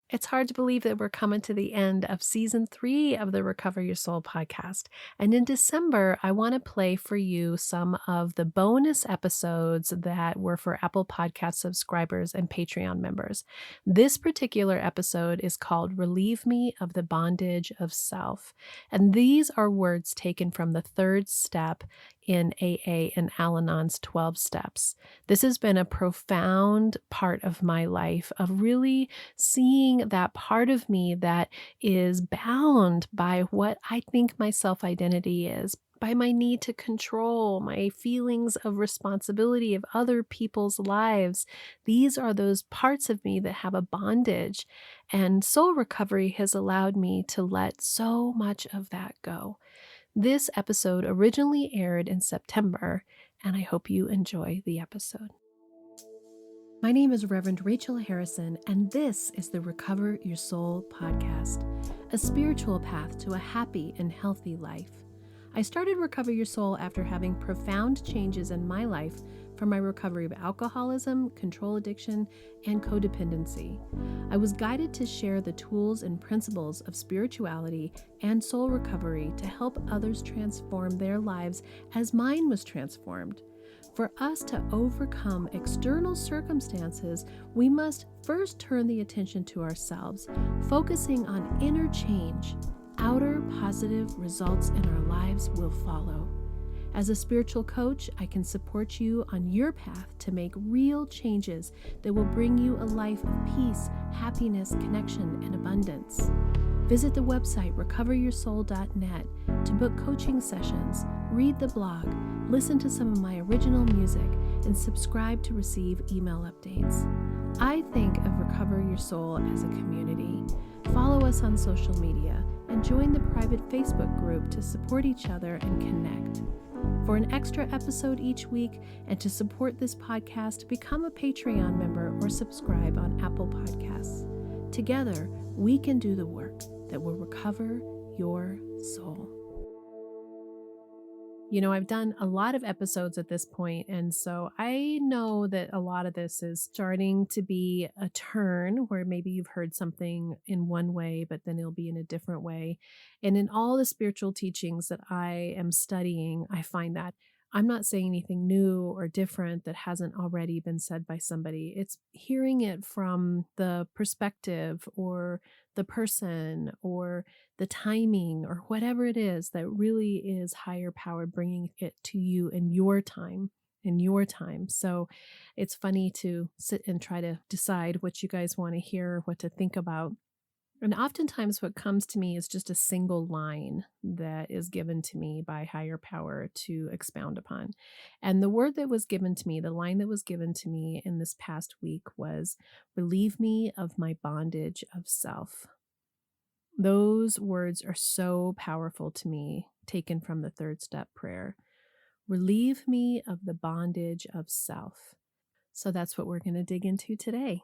It's hard to believe that we're coming to the end of season 3 of the Recover Your Soul podcast. And in December, I want to play for you some of the bonus episodes that were for Apple Podcast subscribers and Patreon members. This particular episode is called Relieve Me of the Bondage of Self. And these are words taken from the third step in AA and Al-Anon's 12 steps. This has been a profound part of my life of really seeing that part of me that is bound by what I think my self identity is, by my need to control, my feelings of responsibility of other people's lives. These are those parts of me that have a bondage. And soul recovery has allowed me to let so much of that go. This episode originally aired in September, and I hope you enjoy the episode. My name is Reverend Rachel Harrison, and this is the Recover Your Soul podcast, a spiritual path to a happy and healthy life. I started Recover Your Soul after having profound changes in my life from my recovery of alcoholism, control addiction, and codependency. I was guided to share the tools and principles of spirituality and soul recovery to help others transform their lives as mine was transformed. For us to overcome external circumstances, we must first turn the attention to ourselves, focusing on inner change. Outer positive results in our lives will follow. As a spiritual coach, I can support you on your path to make real changes that will bring you a life of peace, happiness, connection, and abundance. Visit the website recoveryoursoul.net to book coaching sessions, read the blog, listen to some of my original music, and subscribe to receive email updates. I think of Recover Your Soul as a community. Follow us on social media and join the private Facebook group to support each other and connect. For an extra episode each week and to support this podcast, become a Patreon member or subscribe on Apple Podcasts. Together, we can do the work that will recover your soul. You know, I've done a lot of episodes at this point, and so I know that a lot of this is starting to be a turn where maybe you've heard something in one way, but then it'll be in a different way. And in all the spiritual teachings that I am studying, I find that I'm not saying anything new or different that hasn't already been said by somebody. It's hearing it from the perspective or the person or the timing or whatever it is that really is higher power bringing it to you in your time. In your time. So it's funny to sit and try to decide what you guys want to hear, what to think about. And oftentimes, what comes to me is just a single line that is given to me by higher power to expound upon. And the word that was given to me, the line that was given to me in this past week was, relieve me of my bondage of self. Those words are so powerful to me, taken from the third step prayer. Relieve me of the bondage of self. So that's what we're going to dig into today.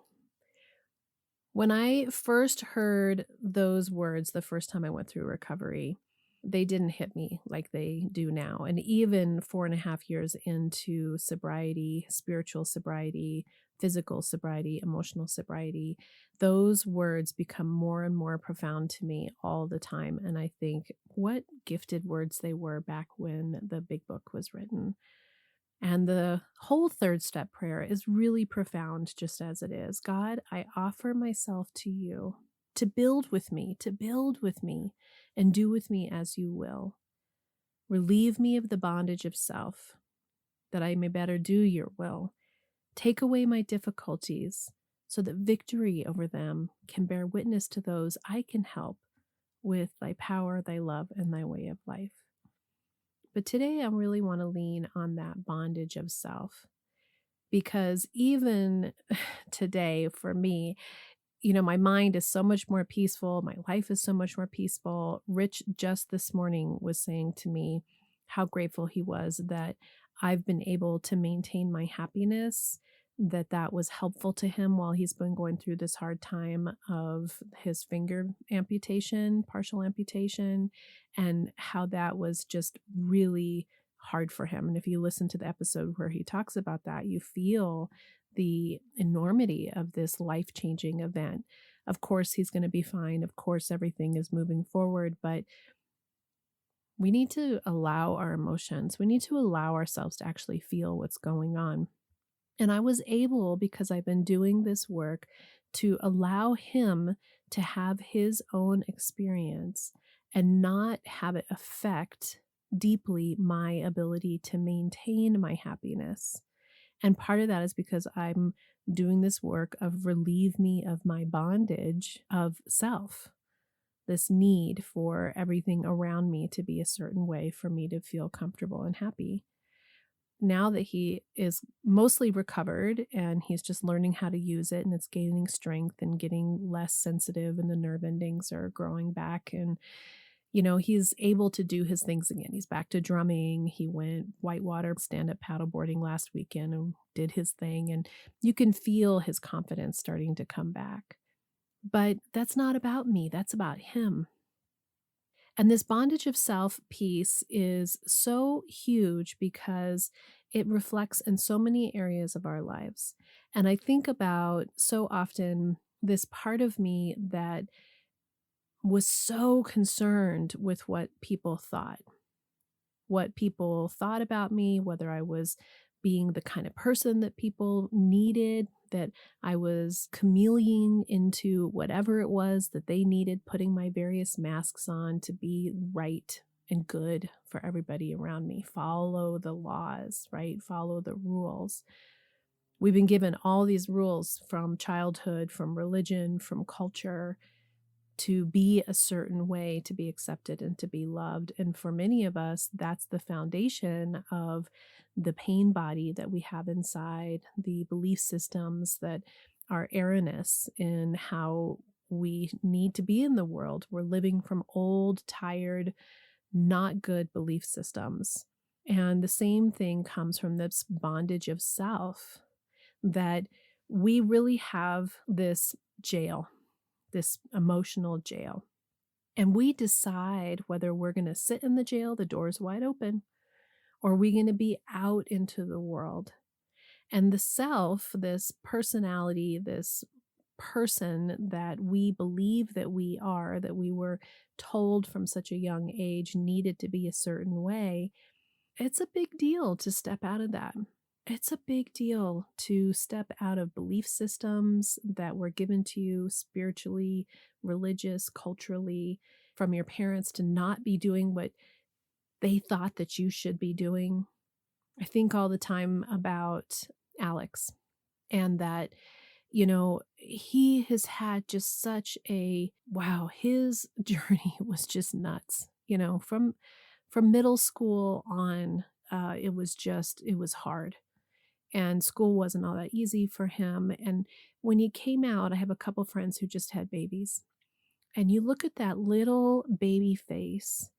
When I first heard those words the first time I went through recovery, they didn't hit me like they do now. And even 4.5 years into sobriety, spiritual sobriety, physical sobriety, emotional sobriety, those words become more and more profound to me all the time. And I think what gifted words they were back when the big book was written. And the whole third step prayer is really profound, just as it is. God, I offer myself to you to build with me, and do with me as you will. Relieve me of the bondage of self, that I may better do your will. Take away my difficulties, so that victory over them can bear witness to those I can help with thy power, thy love, and thy way of life. But today I really want to lean on that bondage of self, because even today for me, my mind is so much more peaceful. My life is so much more peaceful. Rich just this morning was saying to me how grateful he was that I've been able to maintain my happiness, that was helpful to him while he's been going through this hard time of his finger amputation, partial amputation, and how that was just really hard for him. And if you listen to the episode where he talks about that, you feel the enormity of this life-changing event. Of course, he's going to be fine. Of course, everything is moving forward, but we need to allow our emotions. We need to allow ourselves to actually feel what's going on. And I was able, because I've been doing this work, to allow him to have his own experience and not have it affect deeply my ability to maintain my happiness. And part of that is because I'm doing this work of relieve me of my bondage of self, this need for everything around me to be a certain way for me to feel comfortable and happy. Now that he is mostly recovered and he's just learning how to use it and it's gaining strength and getting less sensitive and the nerve endings are growing back and he's able to do his things again. He's back to drumming. He went whitewater stand-up paddleboarding last weekend and did his thing, and you can feel his confidence starting to come back. But that's not about me, that's about him. And this bondage of self piece is so huge because it reflects in so many areas of our lives. And I think about so often this part of me that was so concerned with what people thought about me, whether I was being the kind of person that people needed, that I was chameleoning into whatever it was that they needed, putting my various masks on to be right and good for everybody around me. Follow the laws, right? Follow the rules. We've been given all these rules from childhood, from religion, from culture, to be a certain way, to be accepted and to be loved. And for many of us, that's the foundation of the pain body that we have inside, the belief systems that are erroneous in how we need to be in the world. We're living from old, tired, not good belief systems. And the same thing comes from this bondage of self, that we really have this jail, this emotional jail. And we decide whether we're going to sit in the jail, the door's wide open, or are we going to be out into the world. And the self, this personality, this person that we believe that we are, that we were told from such a young age needed to be a certain way, it's a big deal to step out of that. It's a big deal to step out of belief systems that were given to you spiritually, religious, culturally, from your parents, to not be doing what they thought that you should be doing. I think all the time about Alex, and that, he has had just such a wow, his journey was just nuts. From middle school on, it was hard, and school wasn't all that easy for him. And when he came out, I have a couple friends who just had babies, and you look at that little baby face,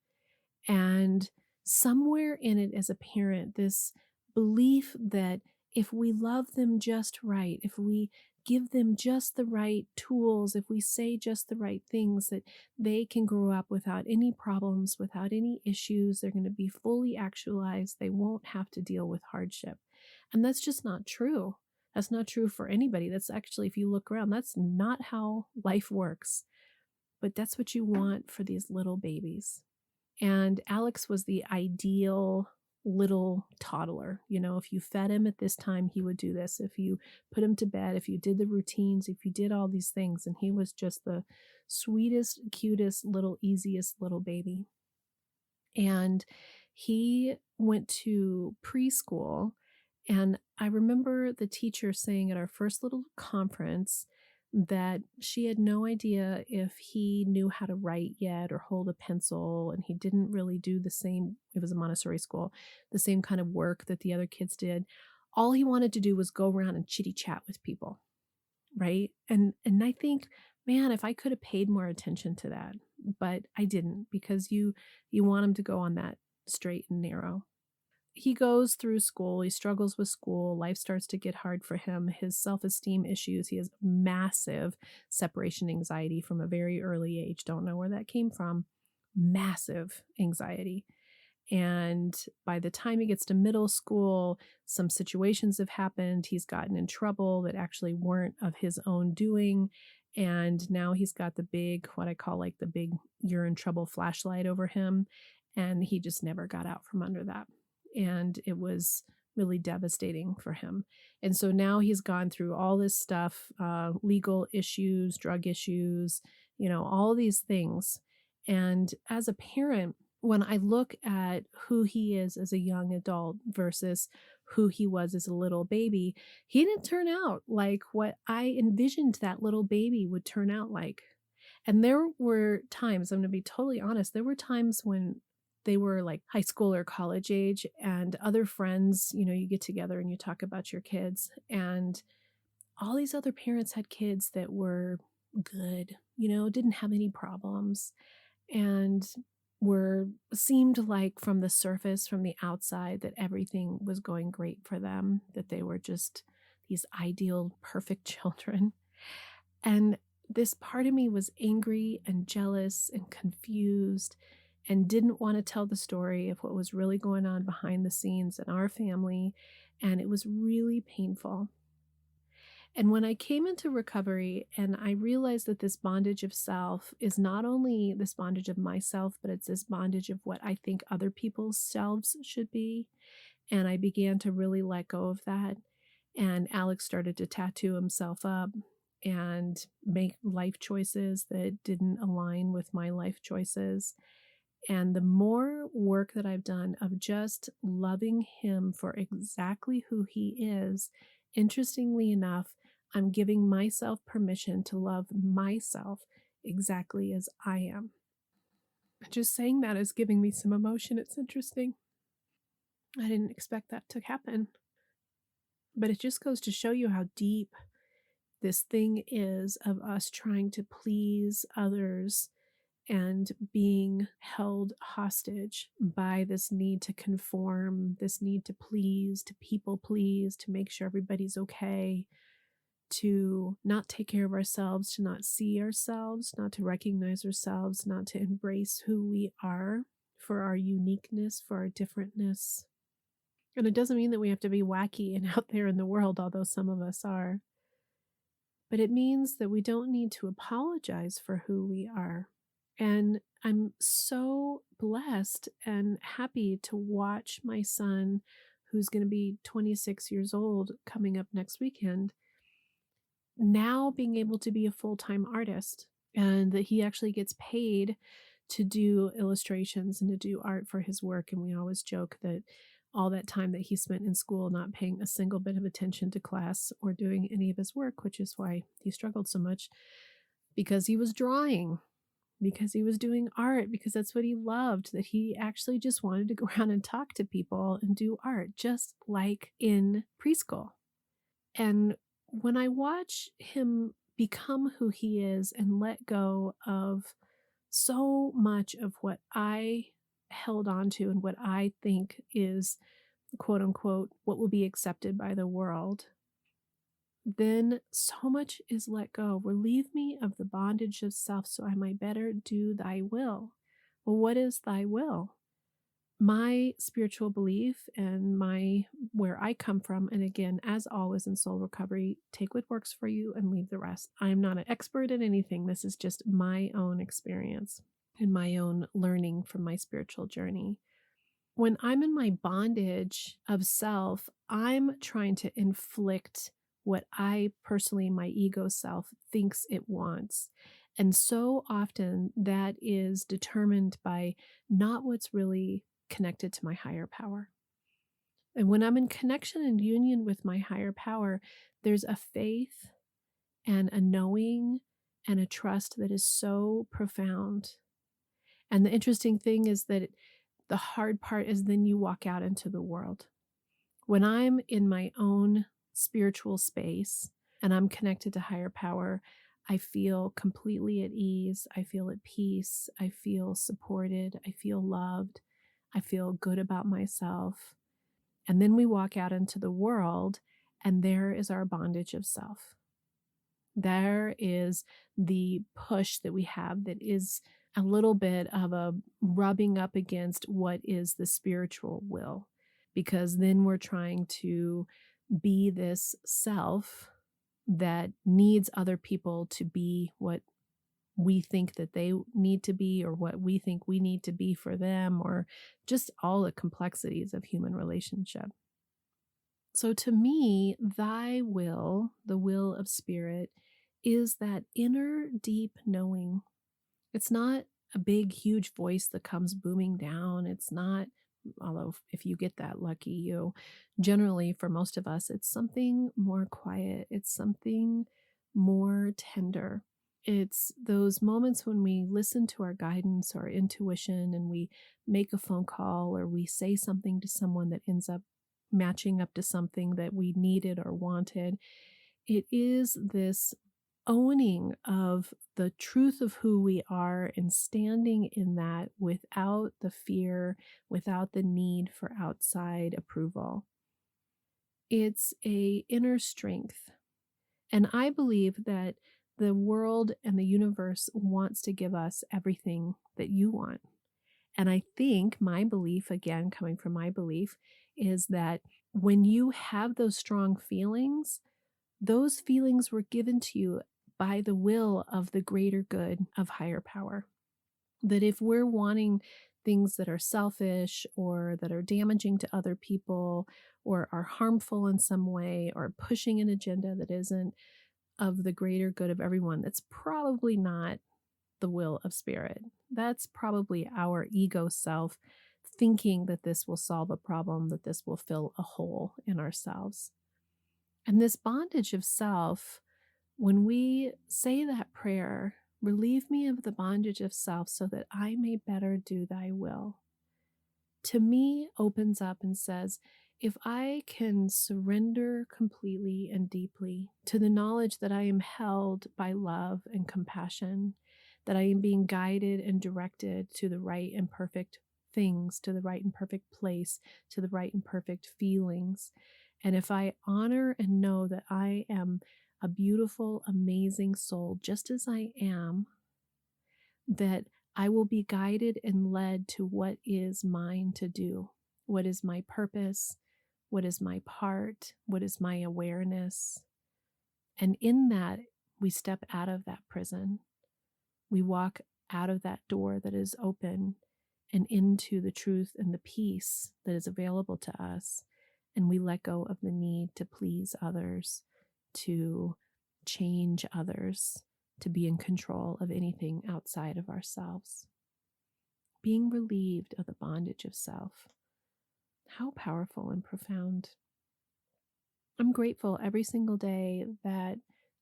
and somewhere in it as a parent, this belief that if we love them just right, if we give them just the right tools, if we say just the right things, that they can grow up without any problems, without any issues. They're going to be fully actualized. They won't have to deal with hardship. And that's just not true. That's not true for anybody. That's actually, if you look around, that's not how life works. But that's what you want for these little babies. And Alex was the ideal little toddler. If you fed him at this time, he would do this. If you put him to bed, if you did the routines, if you did all these things, and he was just the sweetest, cutest, little, easiest little baby. And he went to preschool. And I remember the teacher saying at our first little conference that she had no idea if he knew how to write yet or hold a pencil. And he didn't really do the same, it was a Montessori school, the same kind of work that the other kids did. All he wanted to do was go around and chitty chat with people. Right. And I think, man, if I could have paid more attention to that, but I didn't, because you want him to go on that straight and narrow. He goes through school, he struggles with school, life starts to get hard for him, his self-esteem issues, he has massive separation anxiety from a very early age, don't know where that came from, massive anxiety. And by the time he gets to middle school, some situations have happened, he's gotten in trouble that actually weren't of his own doing, And now he's got the big, what I call like the big you're in trouble flashlight over him. And he just never got out from under that. And it was really devastating for him. And so now he's gone through all this stuff, legal issues, drug issues, all these things. And as a parent, when I look at who he is as a young adult versus who he was as a little baby, he didn't turn out like what I envisioned that little baby would turn out like. And there were times, I'm going to be totally honest, there were times when they were like high school or college age and other friends, you get together and you talk about your kids, and all these other parents had kids that were good, didn't have any problems, and were seemed like from the surface, from the outside, that everything was going great for them, that they were just these ideal perfect children. And this part of me was angry and jealous and confused and didn't want to tell the story of what was really going on behind the scenes in our family, and it was really painful. And when I came into recovery and I realized that this bondage of self is not only this bondage of myself, but it's this bondage of what I think other people's selves should be. And I began to really let go of that. And Alex started to tattoo himself up and make life choices that didn't align with my life choices. And the more work that I've done of just loving him for exactly who he is, interestingly enough, I'm giving myself permission to love myself exactly as I am. Just saying that is giving me some emotion. It's interesting. I didn't expect that to happen. But it just goes to show you how deep this thing is of us trying to please others and being held hostage by this need to conform, this need to please, to people please, to make sure everybody's okay, to not take care of ourselves, to not see ourselves, not to recognize ourselves, not to embrace who we are for our uniqueness, for our differentness. And it doesn't mean that we have to be wacky and out there in the world, although some of us are. But it means that we don't need to apologize for who we are. And I'm so blessed and happy to watch my son, who's going to be 26 years old coming up next weekend, now being able to be a full-time artist, and that he actually gets paid to do illustrations and to do art for his work. And we always joke that all that time that he spent in school not paying a single bit of attention to class or doing any of his work, which is why he struggled so much, because he was drawing, because he was doing art, because that's what he loved, that he actually just wanted to go around and talk to people and do art, just like in preschool. And when I watch him become who he is and let go of so much of what I held on to and what I think is, quote unquote, what will be accepted by the world, then so much is let go. Relieve me of the bondage of self so I might better do thy will. Well, what is thy will? My spiritual belief and my where I come from, and again, as always in soul recovery, take what works for you and leave the rest. I'm not an expert at anything. This is just my own experience and my own learning from my spiritual journey. When I'm in my bondage of self, I'm trying to inflict what I personally, my ego self, thinks it wants. And so often that is determined by not what's really connected to my higher power. And when I'm in connection and union with my higher power, there's a faith and a knowing and a trust that is so profound. And the interesting thing is that the hard part is then you walk out into the world. When I'm in my own spiritual space and I'm connected to higher power, I feel completely at ease. I feel at peace. I feel supported. I feel loved. I feel good about myself. And then we walk out into the world, and there is our bondage of self. There is the push that we have that is a little bit of a rubbing up against what is the spiritual will, because then we're trying to be this self that needs other people to be what we think that they need to be, or what we think we need to be for them, or just all the complexities of human relationship. So to me, thy will, the will of spirit, is that inner deep knowing. It's not a big, huge voice that comes booming down. It's not, although if you get that lucky, you generally, for most of us, it's something more quiet. It's something more tender. It's those moments when we listen to our guidance or intuition and we make a phone call or we say something to someone that ends up matching up to something that we needed or wanted. It is this owning of the truth of who we are and standing in that without the fear, without the need for outside approval. It's a inner strength. And I believe that the world and the universe wants to give us everything that you want. And I think my belief, again, coming from my belief, is that when you have those strong feelings, those feelings were given to you by the will of the greater good of higher power. That if we're wanting things that are selfish or that are damaging to other people or are harmful in some way or pushing an agenda that isn't of the greater good of everyone, that's probably not the will of spirit. That's probably our ego self thinking that this will solve a problem, that this will fill a hole in ourselves. And this bondage of self, when we say that prayer, relieve me of the bondage of self so that I may better do thy will, to me opens up and says, if I can surrender completely and deeply to the knowledge that I am held by love and compassion, that I am being guided and directed to the right and perfect things, to the right and perfect place, to the right and perfect feelings. And if I honor and know that I am a beautiful, amazing soul, just as I am, that I will be guided and led to what is mine to do, what is my purpose, what is my part, what is my awareness. And in that, we step out of that prison. We walk out of that door that is open and into the truth and the peace that is available to us. And we let go of the need to please others, to change others, to be in control of anything outside of ourselves. Being relieved of the bondage of self. How powerful and profound. I'm grateful every single day that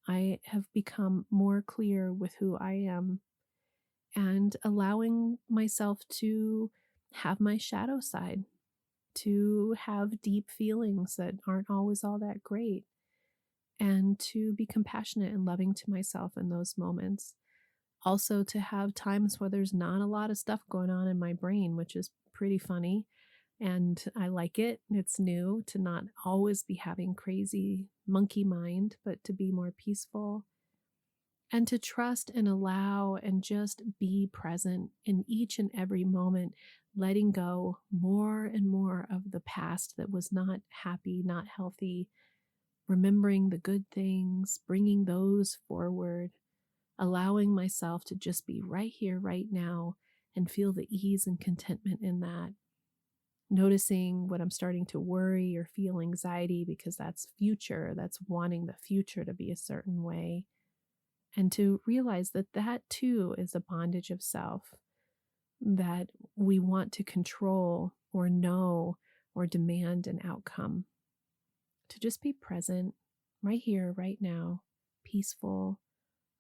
I have become more clear with who I am and allowing myself to have my shadow side, to have deep feelings that aren't always all that great, and to be compassionate and loving to myself in those moments. Also, to have times where there's not a lot of stuff going on in my brain, which is pretty funny. And I like it. It's new to not always be having crazy monkey mind, but to be more peaceful and to trust and allow and just be present in each and every moment, letting go more and more of the past that was not happy, not healthy, remembering the good things, bringing those forward, allowing myself to just be right here, right now, and feel the ease and contentment in that. Noticing when I'm starting to worry or feel anxiety because that's future, that's wanting the future to be a certain way. And to realize that that too is a bondage of self, that we want to control or know or demand an outcome. To just be present right here, right now, peaceful,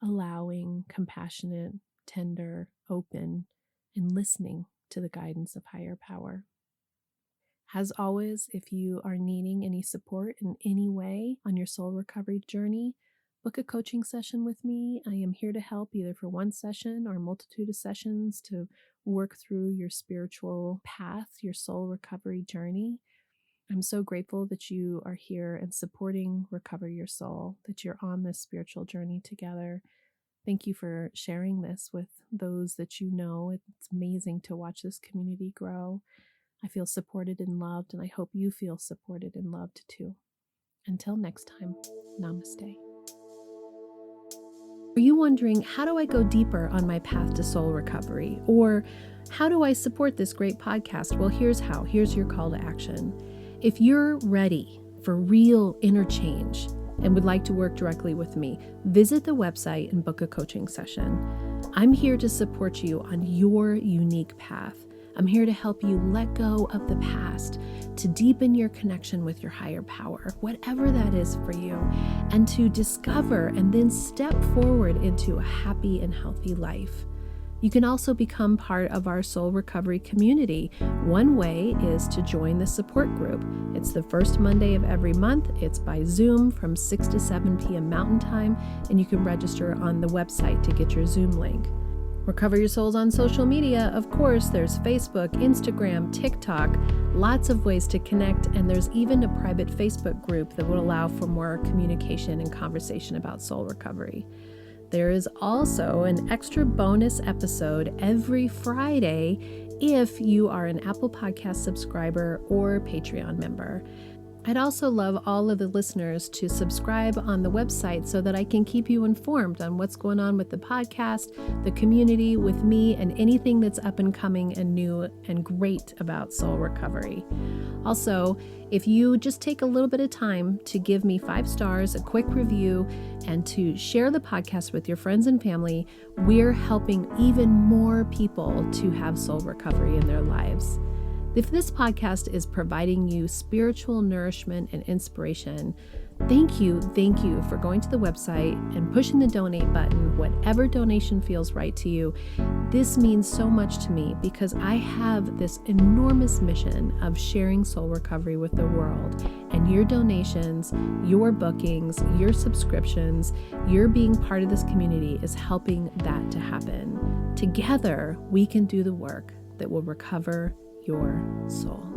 allowing, compassionate, tender, open, and listening to the guidance of higher power. As always, if you are needing any support in any way on your soul recovery journey, book a coaching session with me. I am here to help either for one session or a multitude of sessions to work through your spiritual path, your soul recovery journey. I'm so grateful that you are here and supporting Recover Your Soul, that you're on this spiritual journey together. Thank you for sharing this with those that you know. It's amazing to watch this community grow. I feel supported and loved, and I hope you feel supported and loved too. Until next time, namaste. Are you wondering, how do I go deeper on my path to soul recovery? Or how do I support this great podcast? Well, here's how. Here's your call to action. If you're ready for real inner change and would like to work directly with me, visit the website and book a coaching session. I'm here to support you on your unique path. I'm here to help you let go of the past, to deepen your connection with your higher power, whatever that is for you, and to discover and then step forward into a happy and healthy life. You can also become part of our soul recovery community. One way is to join the support group. It's the first Monday of every month. It's by Zoom from 6 to 7 p.m. Mountain Time, and you can register on the website to get your Zoom link. Recover Your Souls on social media. Of course, there's Facebook, Instagram, TikTok, lots of ways to connect, and there's even a private Facebook group that will allow for more communication and conversation about soul recovery. There is also an extra bonus episode every Friday if you are an Apple Podcast subscriber or Patreon member. I'd also love all of the listeners to subscribe on the website so that I can keep you informed on what's going on with the podcast, the community, with me, and anything that's up and coming and new and great about soul recovery. Also, if you just take a little bit of time to give me 5 stars, a quick review, and to share the podcast with your friends and family, we're helping even more people to have soul recovery in their lives. If this podcast is providing you spiritual nourishment and inspiration, thank you for going to the website and pushing the donate button, whatever donation feels right to you. This means so much to me because I have this enormous mission of sharing soul recovery with the world. And your donations, your bookings, your subscriptions, your being part of this community is helping that to happen. Together, we can do the work that will recover your soul.